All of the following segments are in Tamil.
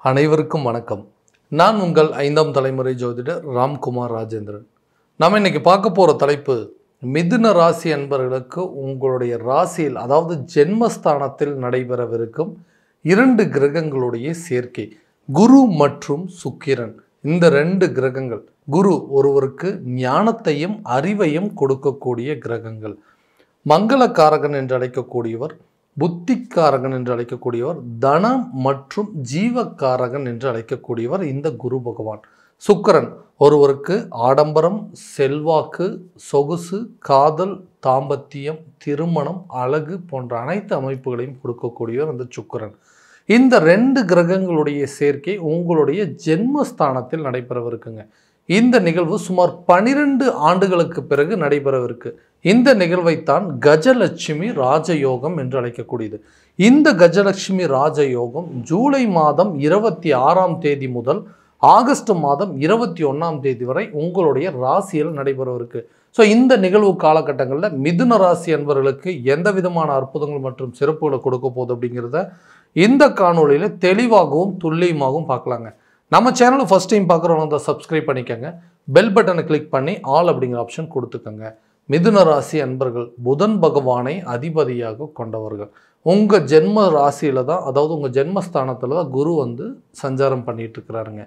அனைவருக்கும் வணக்கம். நான் உங்கள் 5ஆம் தலைமுறை ஜோதிடர் ராம்குமார் ராஜேந்திரன். நாம் இன்னைக்கு பார்க்க போகிற தலைப்பு, மிதுன ராசி அன்பர்களுக்கு உங்களுடைய ராசியில், அதாவது ஜென்மஸ்தானத்தில் நடைபெறவிருக்கும் 2 கிரகங்களுடைய சேர்க்கை, குரு மற்றும் சுக்கிரன். இந்த 2 கிரகங்கள், குரு ஒருவருக்கு ஞானத்தையும் அறிவையும் கொடுக்கக்கூடிய கிரகங்கள், மங்களக்காரகன் என்று அழைக்கக்கூடியவர், புத்திக்காரகன் என்று அழைக்கக்கூடியவர், தனம் மற்றும் ஜீவக்காரகன் என்று அழைக்கக்கூடியவர் இந்த குரு பகவான். சுக்கிரன் ஒருவருக்கு ஆடம்பரம், செல்வாக்கு, சொகுசு, காதல், தாம்பத்தியம், திருமணம், அழகு போன்ற அனைத்து அமைப்புகளையும் கொடுக்கக்கூடியவர் அந்த சுக்கிரன். இந்த 2 கிரகங்களுடைய சேர்க்கை உங்களுடைய ஜென்மஸ்தானத்தில் நடைபெறவிருக்குங்க. இந்த நிகழ்வு சுமார் 12 ஆண்டுகளுக்கு பிறகு நடைபெறவிருக்கு. இந்த நிகழ்வைத்தான் கஜலட்சுமி ராஜயோகம் என்று அழைக்கக்கூடியது. இந்த கஜலட்சுமி ராஜயோகம் ஜூலை மாதம் 26ஆம் தேதி முதல் ஆகஸ்ட் மாதம் 21ஆம் தேதி வரை உங்களுடைய ராசியில் நடைபெறவிருக்கு. ஸோ இந்த நிகழ்வு காலகட்டங்களில் மிதுன ராசி அன்பர்களுக்கு எந்த விதமான அற்புதங்கள் மற்றும் சிறப்புகளை கொடுக்க போகுது அப்படிங்கிறத இந்த காணொலியில் தெளிவாகவும் துல்லியமாகவும் பார்க்கலாங்க. நம்ம சேனலை ஃபஸ்ட் டைம் பார்க்குறவங்க தான் சப்ஸ்கிரைப் பண்ணிக்கோங்க. பெல் பட்டனை கிளிக் பண்ணி ஆல் அப்படிங்கிற ஆப்ஷன் கொடுத்துக்கோங்க. மிதுன ராசி அன்பர்கள் புதன் பகவானை அதிபதியாக கொண்டவர்கள். உங்கள் ஜென்ம ராசியில் தான், அதாவது உங்கள் ஜென்மஸ்தானத்தில் தான் குரு சஞ்சாரம் பண்ணிட்டு இருக்கிறாருங்க.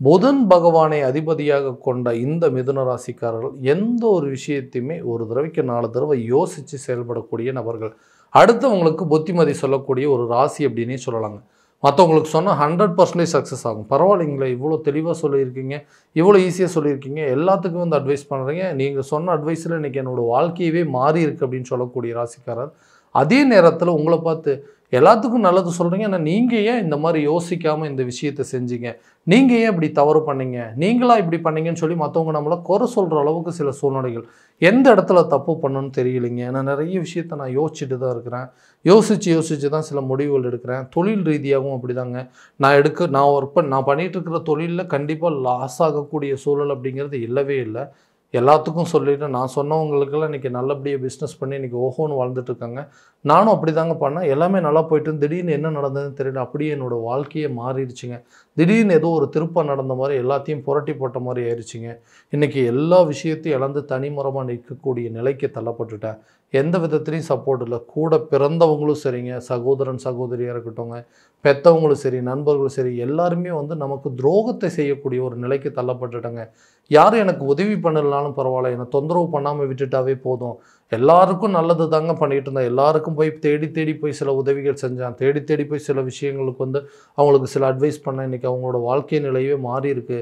புதன் பகவானை அதிபதியாக கொண்ட இந்த மிதுன ராசிக்காரர்கள் எந்த ஒரு விஷயத்தையுமே ஒரு தடவைக்கு 4 தடவை யோசித்து செயல்படக்கூடிய நபர்கள். அடுத்தவங்களுக்கு புத்திமதி சொல்லக்கூடிய ஒரு ராசி அப்படின்னே சொல்லலாங்க. மற்றவங்களுக்கு சொன்னால் 100% சக்ஸஸ் ஆகும். பரவாயில்லைங்களே, இவ்வளோ தெளிவாக சொல்லியிருக்கீங்க, இவ்வளோ ஈஸியாக சொல்லியிருக்கீங்க, எல்லாத்துக்கும் அட்வைஸ் பண்ணுறீங்க, நீங்கள் சொன்ன அட்வைஸில் இன்றைக்கி என்னோடய வாழ்க்கையவே மாறி இருக்குது அப்படின்னு சொல்லக்கூடிய ராசிக்காரர். அதே நேரத்தில் உங்களை பார்த்து எல்லாத்துக்கும் நல்லது சொல்கிறீங்க, ஆனால் நீங்கள் ஏன் இந்த மாதிரி யோசிக்காமல் இந்த விஷயத்தை செஞ்சீங்க, நீங்கள் ஏன் இப்படி தவறு பண்ணீங்க, நீங்களா இப்படி பண்ணீங்கன்னு சொல்லி மற்றவங்க நம்மளை குறை சொல்கிற அளவுக்கு சில சூழ்நிலைகள். எந்த இடத்துல தப்பு பண்ணணும்னு தெரியலைங்க. நான் நிறைய விஷயத்தை நான் யோசிச்சுட்டு தான் இருக்கிறேன். யோசித்து தான் சில முடிவுகள் எடுக்கிறேன். தொழில் ரீதியாகவும் அப்படி தாங்க. நான் பண்ணிகிட்டு இருக்கிற தொழிலில் கண்டிப்பாக லாஸ் ஆகக்கூடிய சூழல் அப்படிங்கிறது இல்லவே இல்லை. எல்லாத்துக்கும் சொல்லிவிட்டு நான் சொன்னவங்களுக்கெல்லாம் இன்றைக்கி நல்லபடியாக பிஸ்னஸ் பண்ணி இன்றைக்கி ஓஹோன்னு வாழ்ந்துட்டுருக்காங்க. நானும் அப்படி தாங்க பண்ணேன். எல்லாமே நல்லா போய்ட்டு திடீர்னு என்ன நடந்ததுன்னு தெரியல, அப்படியே என்னோடய வாழ்க்கையே மாறிடுச்சுங்க. திடீர்னு ஏதோ ஒரு திருப்பம் நடந்த மாதிரி எல்லாத்தையும் புரட்டி போட்ட மாதிரி ஆயிடுச்சுங்க. இன்றைக்கி எல்லா விஷயத்தையும் இழந்து தனிமரமாக நிற்கக்கூடிய நிலைக்கு தள்ளப்பட்டுட்டேன். எந்த விதத்துலையும் சப்போர்ட் இல்லை. கூட பிறந்தவங்களும் சரிங்க, சகோதரன் சகோதரியாக இருக்கட்டும்ங்க, பெற்றவங்களும் சரி, நண்பர்களும் சரி, எல்லாருமே நமக்கு துரோகத்தை செய்யக்கூடிய ஒரு நிலைக்கு தள்ளப்பட்டுட்டாங்க. யாரும் எனக்கு உதவி பண்ணலனாலும் பரவாயில்ல, என்னை தொந்தரவு பண்ணாமல் விட்டுட்டாவே போதும். எல்லாருக்கும் நல்லது தாங்க பண்ணிகிட்டு இருந்தேன். எல்லாருக்கும் போய் தேடி போய் சில உதவிகள் செஞ்சேன். தேடி போய் சில விஷயங்களுக்கு அவங்களுக்கு சில அட்வைஸ் பண்ணேன். இன்றைக்கி அவங்களோட வாழ்க்கை நிலையே மாறி இருக்குது.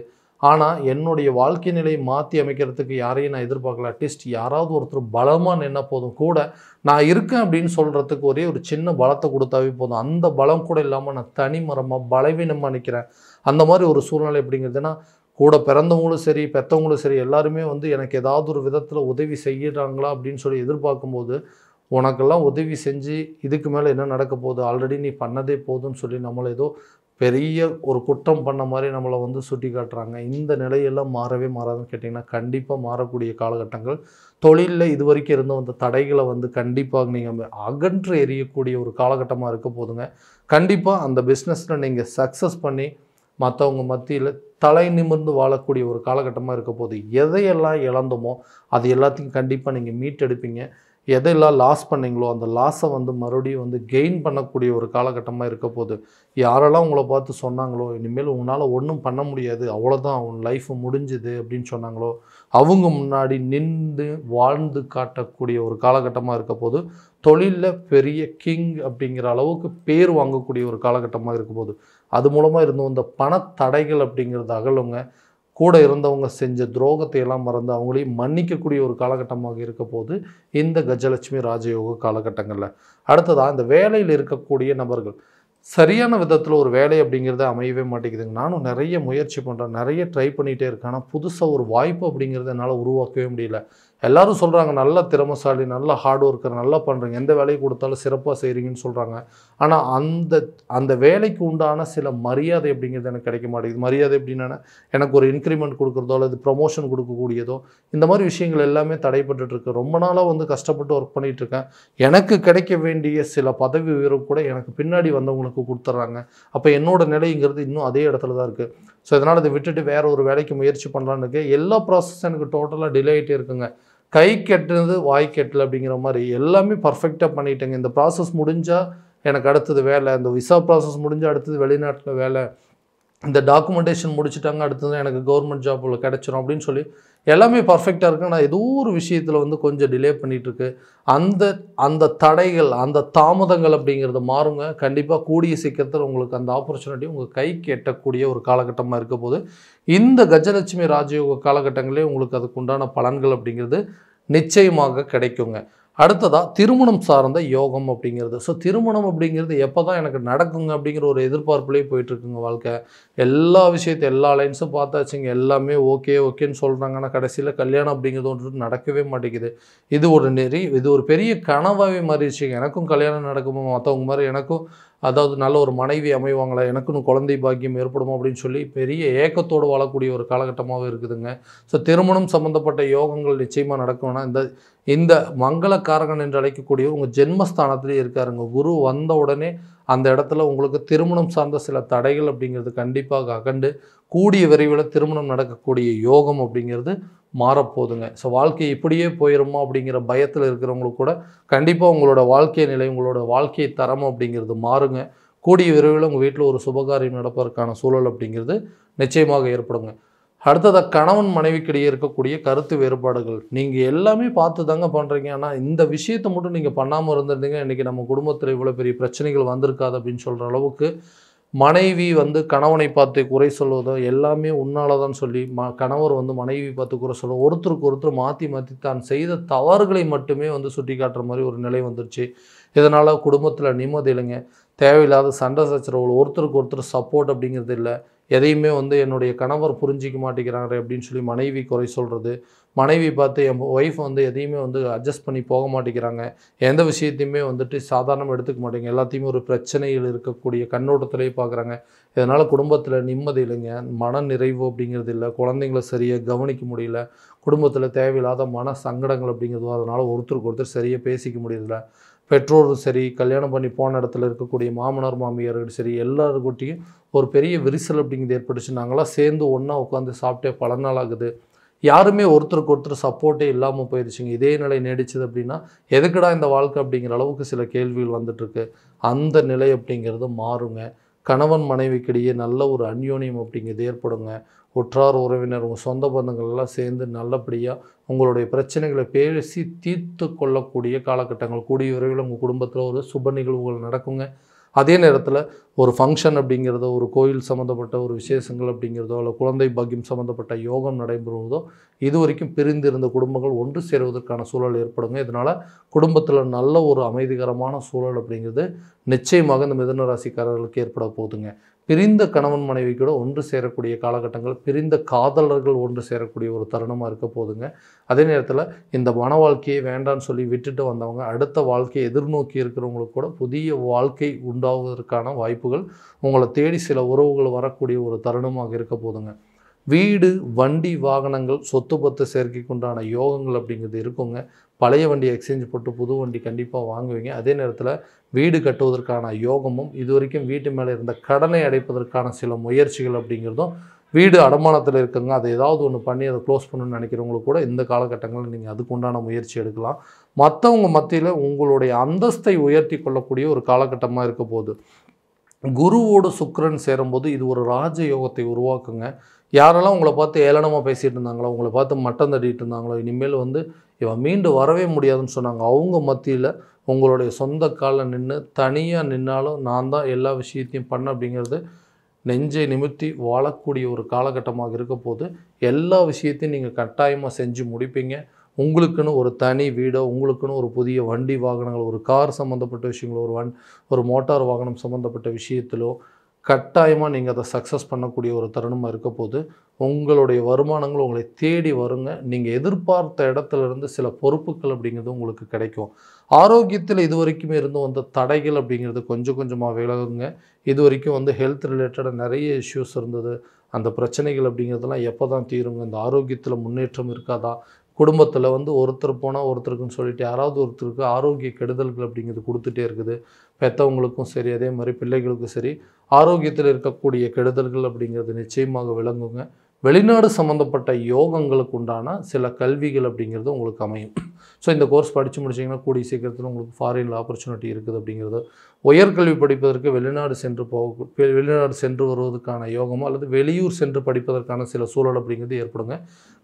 ஆனால் என்னுடைய வாழ்க்கை நிலையை மாற்றி அமைக்கிறதுக்கு யாரையும் நான் எதிர்பார்க்கல. அட்லீஸ்ட் யாராவது ஒருத்தர் பலமாக நின்னா போதும். கூட நான் இருக்கேன் அப்படின்னு சொல்கிறதுக்கு ஒரே ஒரு சின்ன பலத்தை கொடுத்தாவே போதும். அந்த பலம் கூட இல்லாமல் நான் தனிமரமாக பலவீனமாக நிற்கிறேன். அந்த மாதிரி ஒரு சூழ்நிலை எப்படிங்கிறதுனா, கூட பிறந்தவங்களும் சரி, பெற்றவங்களும் சரி, எல்லாருமே எனக்கு ஏதாவது ஒரு விதத்தில் உதவி செய்கிறாங்களா அப்படின்னு சொல்லி எதிர்பார்க்கும்போது, உனக்கெல்லாம் உதவி செஞ்சு இதுக்கு மேலே என்ன நடக்க போகுது, ஆல்ரெடி நீ பண்ணதே போதும்னு சொல்லி நம்மளை ஏதோ பெரிய ஒரு குற்றம் பண்ண மாதிரி நம்மளை சுட்டி காட்டுறாங்க. இந்த நிலையெல்லாம் மாறவே மாறாதுன்னு கேட்டிங்கன்னா, கண்டிப்பாக மாறக்கூடிய காலகட்டங்கள். தொழிலில் இது வரைக்கும் இருந்த அந்த தடைகளை கண்டிப்பாக நீங்கள் அகன்று எறியக்கூடிய ஒரு காலகட்டமாக இருக்க போதுங்க. கண்டிப்பாக அந்த பிஸ்னஸில் நீங்கள் சக்ஸஸ் பண்ணி மற்றவங்க மத்தியில் தலை நிமிர்ந்து வாழக்கூடிய ஒரு காலகட்டமாக இருக்க போது. எதையெல்லாம் இழந்தோமோ அது எல்லாத்தையும் கண்டிப்பாக நீங்கள் மீட்டெடுப்பீங்க. எதையெல்லாம் லாஸ் பண்ணீங்களோ அந்த லாஸை மறுபடியும் கெயின் பண்ணக்கூடிய ஒரு காலகட்டமாக இருக்க போது. யாரெல்லாம் உங்களை பார்த்து சொன்னாங்களோ இனிமேல் உங்களால் ஒன்றும் பண்ண முடியாது, அவ்வளோதான், உன் லைஃப் முடிஞ்சுது அப்படின்னு சொன்னாங்களோ, அவங்க முன்னாடி நின்று வாழ்ந்து காட்டக்கூடிய ஒரு காலகட்டமாக இருக்க போது. தொழிலில் பெரிய கிங் அப்படிங்கிற அளவுக்கு பேர் வாங்கக்கூடிய ஒரு காலகட்டமாக இருக்க போது. அது மூலமாக இருந்தோம் இந்த பணத்தடைகள் அப்படிங்கிறது அகலுங்க. கூட இருந்தவங்க செஞ்ச துரோகத்தை எல்லாம் மறந்து அவங்களையும் மன்னிக்கக்கூடிய ஒரு காலகட்டமாக இருக்க போது இந்த கஜலட்சுமி ராஜயோக காலகட்டங்களில். அடுத்ததாக இந்த வேலையில் இருக்கக்கூடிய நபர்கள், சரியான விதத்தில் ஒரு வேலை அப்படிங்கிறது அமையவே மாட்டேங்குதுங்க. நானும் நிறைய முயற்சி பண்ணுறேன், நிறைய ட்ரை பண்ணிகிட்டே இருக்கேன். ஆனால் புதுசாக ஒரு வாய்ப்பு அப்படிங்கிறத என்னால் உருவாக்கவே முடியல. எல்லாரும் சொல்கிறாங்க நல்ல திறமைசாலி, நல்ல ஹார்ட் ஒர்க்கர், நல்லா பண்ணுறீங்க, எந்த வேலையை கொடுத்தாலும் சிறப்பாக செய்கிறீங்கன்னு சொல்கிறாங்க. ஆனால் அந்த அந்த வேலைக்கு உண்டான சில மரியாதை அப்படிங்கிறது எனக்கு கிடைக்க மாட்டேங்குது. மரியாதை எப்படின்னா, எனக்கு ஒரு இன்க்ரிமெண்ட் கொடுக்குறதோ அல்லது ப்ரொமோஷன் கொடுக்கக்கூடியதோ இந்த மாதிரி விஷயங்கள் எல்லாமே தடைப்பட்டுருக்கு. ரொம்ப நாளாக வந்து கஷ்டப்பட்டு ஒர்க் பண்ணிகிட்ருக்கேன். எனக்கு கிடைக்க வேண்டிய சில பதவி உயர்வு கூட எனக்கு பின்னாடி வந்தவங்களுக்கு கொடுத்துட்றாங்க. அப்போ என்னோட நிலைங்கிறது இன்னும் அதே இடத்துல தான் இருக்குது. ஸோ இதனால் இதை விட்டுட்டு வேறு ஒரு வேலைக்கு முயற்சி பண்ணலான்னு இருக்கு. எல்லா ப்ராசஸும் எனக்கு டோட்டலாக டிலே ஆகிட்டே இருக்குங்க. கை கெட்டுனது வாய் கெட்டல அப்படிங்கிற மாதிரி எல்லாமே பர்ஃபெக்டாக பண்ணிட்டேங்க. இந்த ப்ராசஸ் முடிஞ்சால் எனக்கு அடுத்தது வேலை, இந்த விசா ப்ராசஸ் முடிஞ்சால் அடுத்தது வெளிநாட்டில் வேலை, இந்த டாக்குமெண்டேஷன் முடிச்சுட்டாங்க அடுத்தது எனக்கு கவர்மெண்ட் ஜாப்பில் கிடச்சிரும் அப்படின்னு சொல்லி எல்லாமே பர்ஃபெக்டாக இருக்கு. ஆனால் ஏதோ ஒரு விஷயத்தில் வந்து கொஞ்சம் டிலே பண்ணிகிட்ருக்கு. அந்த அந்த தடைகள், அந்த தாமதங்கள் அப்படிங்கிறது மாறுங்க. கண்டிப்பாக கூடிய சீக்கிரத்தில் உங்களுக்கு அந்த ஆப்பர்ச்சுனிட்டி உங்கள் கைக்கு எட்டக்கூடிய ஒரு காலகட்டமாக இருக்க போது. இந்த கஜலட்சுமி ராஜயோக காலகட்டங்களே உங்களுக்கு அதுக்கு உண்டான பலன்கள் அப்படிங்கிறது நிச்சயமாக கிடைக்குங்க. அடுத்ததாக திருமணம் சார்ந்த யோகம் அப்படிங்கிறது. ஸோ திருமணம் அப்படிங்கிறது எப்போ தான் எனக்கு நடக்குங்க அப்படிங்கிற ஒரு எதிர்பார்ப்புலேயே போயிட்டுருக்குங்க வாழ்க்கை. எல்லா விஷயத்தையும் எல்லா லைன்ஸும் பார்த்தாச்சுங்க, எல்லாமே ஓகேன்னு சொல்கிறாங்க. ஆனால் கடைசியில் கல்யாணம் அப்படிங்கிறது ஒன்று நடக்கவே மாட்டேங்குது. இது ஒரு பெரிய கனவாகவே மாறிடுச்சுங்க. எனக்கும் கல்யாணம் நடக்குமோ, மற்றவங்க மாதிரி எனக்கும் அதாவது நல்ல ஒரு மனைவி அமைவாங்களா, எனக்குன்னு குழந்தை பாக்கியம் ஏற்படுமோ அப்படின்னு சொல்லி பெரிய ஏக்கத்தோடு வாழக்கூடிய ஒரு காலகட்டமாகவே இருக்குதுங்க. ஸோ திருமணம் சம்மந்தப்பட்ட யோகங்கள் நிச்சயமாக நடக்கும்னா இந்த மங்களக்காரகன் என்று அழைக்கக்கூடிய உங்கள் ஜென்மஸ்தானத்திலே இருக்காருங்க. குரு வந்த உடனே அந்த இடத்துல உங்களுக்கு திருமணம் சார்ந்த சில தடைகள் அப்படிங்கிறது கண்டிப்பாக அகண்டு கூடிய விரைவில் திருமணம் நடக்கக்கூடிய யோகம் அப்படிங்கிறது மாறப்போகுதுங்க. ஸோ வாழ்க்கை இப்படியே போயிடுமா அப்படிங்கிற பயத்தில் இருக்கிறவங்களுக்கு கூட கண்டிப்பாக உங்களோட வாழ்க்கை நிலை, உங்களோட வாழ்க்கை தரம் அப்படிங்கிறது மாறுங்க. கூடிய விரைவில் உங்கள் வீட்டில் ஒரு சுபகாரியம் நடப்பதற்கான சூழல் அப்படிங்கிறது நிச்சயமாக ஏற்படுங்க. அடுத்ததாக கணவன் மனைவிக்கிடையே இருக்கக்கூடிய கருத்து வேறுபாடுகள். நீங்கள் எல்லாமே பார்த்து தாங்க பண்ணுறீங்க. ஆனால் இந்த விஷயத்தை மட்டும் நீங்கள் பண்ணாமல் இருந்திருந்தீங்க இன்றைக்கி நம்ம குடும்பத்தில் இவ்வளோ பெரிய பிரச்சனைகள் வந்திருக்காது அப்படின்னு சொல்கிற அளவுக்கு மனைவி வந்து கணவனை பார்த்து குறை சொல்வதோ எல்லாமே உன்னால தான் சொல்லி கணவர் வந்து மனைவி பார்த்து குறை சொல்லுவோம். ஒருத்தருக்கு ஒருத்தர் மாற்றி தான் செய்த தவறுகளை மட்டுமே வந்து சுட்டி காட்டுற மாதிரி ஒரு நிலை வந்துருச்சு. இதனால் குடும்பத்தில் நிம்மதி இல்லைங்க. தேவையில்லாத சண்டை சச்சரவுகள், ஒருத்தருக்கு ஒருத்தர் சப்போர்ட் அப்படிங்கிறது இல்லை. எதையுமே வந்து என்னுடைய கணவர் புரிஞ்சிக்க மாட்டேங்கிறாரு அப்படின்னு சொல்லி மனைவி குறை சொல்கிறது, மனைவி பார்த்து என் ஒய்ஃப் வந்து எதையுமே வந்து அட்ஜஸ்ட் பண்ணி போக மாட்டேங்கிறாங்க, எந்த விஷயத்தையுமே வந்துட்டு சாதாரணமாக எடுத்துக்க மாட்டேங்க, எல்லாத்தையுமே ஒரு பிரச்சனையில் இருக்கக்கூடிய கண்ணோட்டத்திலேயே பார்க்குறாங்க. இதனால் குடும்பத்தில் நிம்மதி இல்லைங்க, மன நிறைவு அப்படிங்கிறது இல்லை, குழந்தைங்கள சரியாக கவனிக்க முடியல, குடும்பத்தில் தேவையில்லாத மன சங்கடங்கள் அப்படிங்கிறது, அதனால் ஒருத்தருக்கு ஒருத்தர் சரியாக பேசிக்க முடியல, பெற்றோரும் சரி, கல்யாணம் பண்ணி போன இடத்துல இருக்கக்கூடிய மாமனார் மாமியார்கள் சரி, எல்லாருக்கிட்டையும் ஒரு பெரிய விரிசல் அப்படிங்கிறது ஏற்பட்டுச்சு. நாங்களாம் சேர்ந்து ஒன்றா உட்காந்து சாப்பிட்டே பல நாள் ஆகுது. யாருமே ஒருத்தருக்கு ஒருத்தர் சப்போர்ட்டே இல்லாமல் போயிடுச்சுங்க. இதே நிலை நீடிச்சது அப்படின்னா எதுக்குடா இந்த வாழ்க்கை அப்படிங்கிற அளவுக்கு சில கேள்விகள் வந்துட்டுருக்கு. அந்த நிலை அப்படிங்கிறது மாறுங்க. கணவன் மனைவிக்கிடையே நல்ல ஒரு அந்யோன்யம் அப்படிங்கிறது ஏற்படுங்க. உற்றார் உறவினர், உங்கள் சொந்த பந்தங்கள்லாம் சேர்ந்து நல்லபடியாக உங்களுடைய பிரச்சனைகளை பேசி தீர்த்து கொள்ளக்கூடிய காலகட்டங்கள் கூடிய விரைவில் உங்கள் குடும்பத்தில் ஒரு சுப நிகழ்வுகள் நடக்குங்க. அதே நேரத்தில் ஒரு ஃபங்க்ஷன் அப்படிங்கிறதோ, ஒரு கோயில் சம்மந்தப்பட்ட ஒரு விசேஷங்கள் அப்படிங்கிறதோ, இல்லை குழந்தை பாக்கியம் சம்மந்தப்பட்ட யோகம் நடைபெறுவதோ, இது வரைக்கும் பிரிந்திருந்த குடும்பங்கள் ஒன்று சேருவதற்கான சூழல் ஏற்படுங்க. இதனால் குடும்பத்தில் நல்ல ஒரு அமைதிகரமான சூழல் அப்படிங்கிறது நிச்சயமாக இந்த மிதுன ராசிக்காரர்களுக்கு ஏற்பட போகுதுங்க. பிரிந்த கணவன் மனைவி கூட ஒன்று சேரக்கூடிய காலகட்டங்கள், பிரிந்த காதலர்கள் ஒன்று சேரக்கூடிய ஒரு தருணமாக இருக்க போகுதுங்க. அதே நேரத்தில் இந்த மன வாழ்க்கையை வேண்டான்னு சொல்லி விட்டுட்டு வந்தவங்க அடுத்த வாழ்க்கையை எதிர்நோக்கி இருக்கிறவங்களுக்கு கூட புதிய வாழ்க்கை உண்டாவதற்கான வாய்ப்புகள் உங்களை தேடி சில உறவுகள் வரக்கூடிய ஒரு தருணமாக இருக்க போதுங்க. வீடு, வண்டி, வாகனங்கள், சொத்து பத்து சேர்க்கைக்குண்டான யோகங்கள் அப்படிங்கிறது இருக்குங்க. பழைய வண்டியை எக்ஸ்சேஞ்ச் போட்டு புது வண்டி கண்டிப்பாக வாங்குவீங்க. அதே நேரத்தில் வீடு கட்டுவதற்கான யோகமும், இது வரைக்கும் வீட்டு மேலே இருந்த கடனை அடைப்பதற்கான சில முயற்சிகள் அப்படிங்கிறதும், வீடு அடமானத்தில் இருக்குங்க, அதை ஏதாவது ஒன்று பண்ணி அதை க்ளோஸ் பண்ணணும்னு நினைக்கிறவங்களுக்கு கூட இந்த காலகட்டங்களில் நீங்கள் அதுக்குண்டான முயற்சி எடுக்கலாம். மற்றவங்க மத்தியில் உங்களுடைய அந்தஸ்தை உயர்த்தி கொள்ளக்கூடிய ஒரு காலகட்டமாக இருக்க போகுது. குருவோடு சுக்கிரன் சேரும்போது இது ஒரு ராஜ யோகத்தை உருவாக்குங்க. யாரெல்லாம் உங்களை பார்த்து ஏளனமாக பேசிகிட்டு இருந்தாங்களோ, உங்களை பார்த்து மட்டம் தட்டிகிட்டு இருந்தாங்களோ, இனிமேல் வந்து இவன் மீண்டு வரவே முடியாதுன்னு சொன்னாங்க, அவங்க மத்தியில் உங்களுடைய சொந்த காலில் நின்று தனியாக நின்னாலும் நான் தான் எல்லா விஷயத்தையும் பண்ண அப்படிங்கிறது நெஞ்சை நிமிர்த்தி வாழக்கூடிய ஒரு காலகட்டமாக இருக்க போது எல்லா விஷயத்தையும் நீங்கள் கட்டாயமாக செஞ்சு முடிப்பீங்க. உங்களுக்குன்னு ஒரு தனி வீடோ, உங்களுக்குன்னு ஒரு புதிய வண்டி வாகனங்கள், ஒரு கார் சம்மந்தப்பட்ட விஷயங்களோ, ஒரு மோட்டார் வாகனம் சம்மந்தப்பட்ட விஷயத்திலோ கட்டாயமாக நீங்கள் அதை சக்ஸஸ் பண்ணக்கூடிய ஒரு தருணமாக இருக்க போது உங்களுடைய வருமானங்கள் உங்களை தேடி வருங்க. நீங்கள் எதிர்பார்த்த இடத்துலேருந்து சில பொறுப்புகள் அப்படிங்கிறது உங்களுக்கு கிடைக்கும். ஆரோக்கியத்தில் இது வரைக்குமே இருந்து வந்த தடைகள் அப்படிங்கிறது கொஞ்சம் கொஞ்சமாக விலகுங்க. இது வரைக்கும் வந்து ஹெல்த் ரிலேட்டடாக நிறைய இஷ்யூஸ் இருந்தது. அந்த பிரச்சனைகள் அப்படிங்கிறதெல்லாம் எப்போ தான் தீருங்க? இந்த ஆரோக்கியத்தில் முன்னேற்றம் இருக்காதா? குடும்பத்தில் வந்து ஒருத்தர் போனால் ஒருத்தருக்குன்னு சொல்லிட்டு யாராவது ஒருத்தருக்கு ஆரோக்கிய கெடுதல்கள் அப்படிங்கிறது கொடுத்துட்டே இருக்குது. பெற்றவங்களுக்கும் சரி, அதே மாதிரி பிள்ளைகளுக்கும் சரி, ஆரோக்கியத்தில் இருக்கக்கூடிய கெடுதல்கள் அப்படிங்கிறது நிச்சயமாக விளங்குங்க. வெளிநாடு சம்மந்தப்பட்ட யோகங்களுக்கு உண்டான சில கல்விகள் அப்படிங்கிறது உங்களுக்கு அமையும். ஸோ இந்த கோர்ஸ் படித்து முடிச்சிங்கன்னா கூடிய சீக்கிரத்தில் உங்களுக்கு ஃபாரினில் ஆப்பர்ச்சுனிட்டி இருக்குது அப்படிங்கிறது. உயர்கல்வி படிப்பதற்கு வெளிநாடு சென்று வருவதற்கான யோகமோ அல்லது வெளியூர் சென்று படிப்பதற்கான சில சூழல் அப்படிங்கிறது ஏற்படுங்க.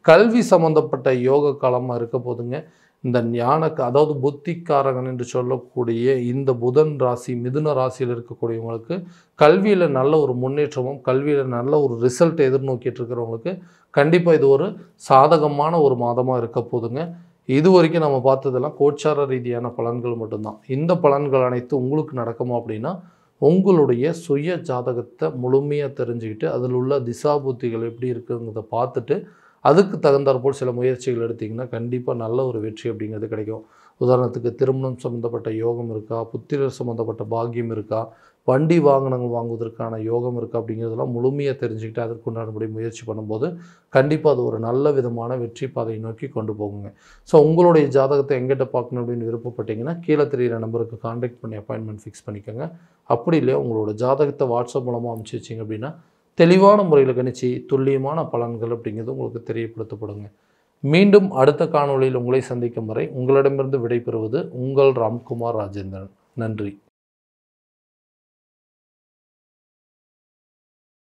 கல்வி சம்மந்தப்பட்ட யோக காலமாக இருக்க போதுங்க. இந்த அதாவது புத்திக்காரகன் என்று சொல்லக்கூடிய இந்த புதன் ராசி மிதுன ராசியில் இருக்கக்கூடியவங்களுக்கு கல்வியில் நல்ல ஒரு முன்னேற்றமும் கல்வியில் நல்ல ஒரு ரிசல்ட் எதிர்நோக்கிட்டு இருக்கிறவங்களுக்கு கண்டிப்பாக இது ஒரு சாதகமான ஒரு மாதமாக இருக்க போதுங்க. இது வரைக்கும் நம்ம பார்த்ததெல்லாம் கோச்சார ரீதியான பலன்கள் மட்டும்தான். இந்த பலன்கள் அனைத்து உங்களுக்கு நடக்குமா அப்படின்னா உங்களுடைய சுய ஜாதகத்தை முழுமையாக தெரிஞ்சுக்கிட்டு அதில் உள்ள திசாபுத்திகள் எப்படி இருக்குங்கிறத பார்த்துட்டு அதுக்கு தகுந்தாற்போல் சில முயற்சிகள் எடுத்திங்கன்னா கண்டிப்பாக நல்ல ஒரு வெற்றி அப்படிங்கிறது கிடைக்கும். உதாரணத்துக்கு திருமணம் சம்மந்தப்பட்ட யோகம் இருக்கா, புத்திரர் சம்மந்தப்பட்ட பாக்கியம் இருக்கா, வண்டி வாகனங்கள் வாங்குவதற்கான யோகம் இருக்கா அப்படிங்கிறதெல்லாம் முழுமையாக தெரிஞ்சுக்கிட்டு அதற்குண்டானபடி முயற்சி பண்ணும்போது கண்டிப்பாக அது ஒரு நல்ல விதமான வெற்றி பாதையை நோக்கி கொண்டு போகுங்க. ஸோ உங்களுடைய ஜாதகத்தை எங்கிட்ட பார்க்கணும் அப்படின்னு விருப்பப்பட்டீங்கன்னா கீழே தெரிகிற நம்பருக்கு கான்டாக்ட் பண்ணி அப்பாயின்மெண்ட் ஃபிக்ஸ் பண்ணிக்கோங்க. அப்படி இல்லையா உங்களோட ஜாதகத்தை வாட்ஸ்அப் மூலமாக அனுப்பிச்சி வச்சிங்க அப்படின்னா தெளிவான முறையில் கணிச்சு துல்லியமான பலன்கள் அப்படிங்கிறது உங்களுக்கு தெரியப்படுத்தப்படுங்க. மீண்டும் அடுத்த காணொளியில் உங்களை சந்திக்கும் வரை உங்களிடமிருந்து விடைபெறுவது உங்கள் ராம்குமார் ராஜேந்திரன். நன்றி.